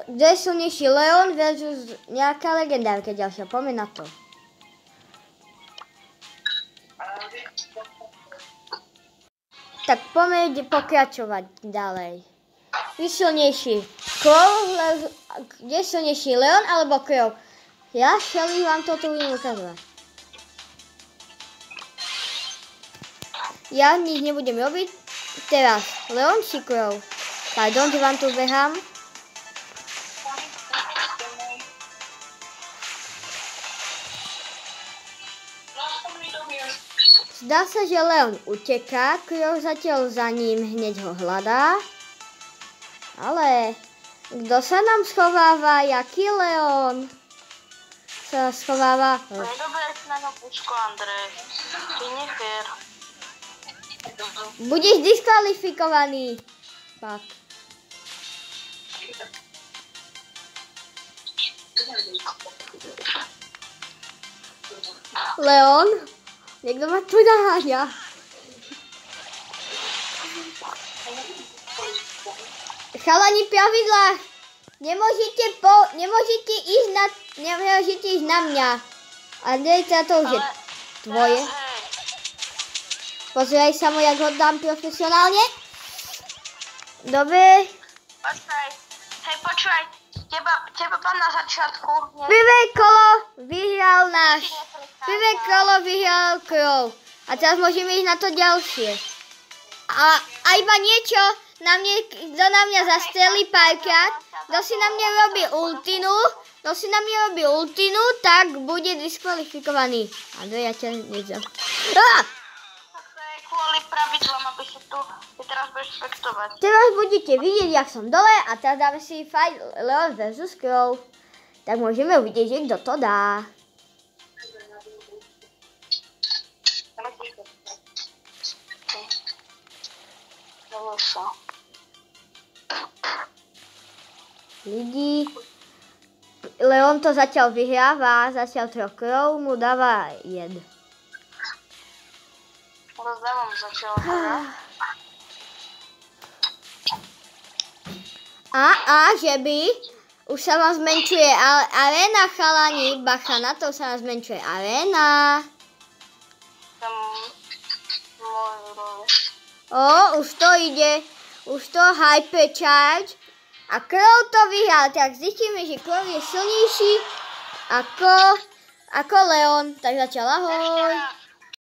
Kto je silnejší, Leon versus nejaká legendárka ďalšia, poďme na to. Tak poďme pokračovať ďalej. Kto je silnejší, kde je silnejší, Leon alebo Crow? Ja, Shelly, vám toto budem ukazovať. Ja nič nebudem robiť. Teraz, Leon či Crow? Pardon, že vám tu behám. Zdá sa, že Leon uteká, Crow zatiaľ za ním hneď ho hľadá. Ale kto sa nám schováva? Jaký Leon sa schováva? Nedobre si na ňom pučko, Andrej. To je nefér. Budeš diskvalifikovaný. Pak. Leon? Niekto ma tu naháňa. Chalani, pravidlá. Nemôžete ísť na mňa. Andrej, to už je tvoje. Pozeraj sa mu, jak ho dám profesionálne. Dobre. Počkaj, teba pán na začiatku. Prvé kolo vyhral Crow. A teraz môžeme ísť na to ďalšie. A iba niečo, kto na mňa zastrelí párkrát, kto si na mňa robí ultinu, tak bude diskvalifikovaný. Andrej, ja ťa nechcem. Kvôli pravidlom, aby si tu teraz budeš spektovať. Teraz budete vidieť, jak som dole a teraz dáme si fight Leon versus Crow. Tak môžeme uvidieť, že kto to dá. Lidi. Leon to zatiaľ vyhráva, zatiaľ Crow mu dáva jed. Rozdávam začal. A že by už sa vám zmenšuje aréna, chalani, bacha, na to sa vám zmenšuje aréna. Už to ide, už to hypercharge a Crow to vyhral, tak zistíme, že Crow je silnejší ako Leon, tak zatiaľ ahoj.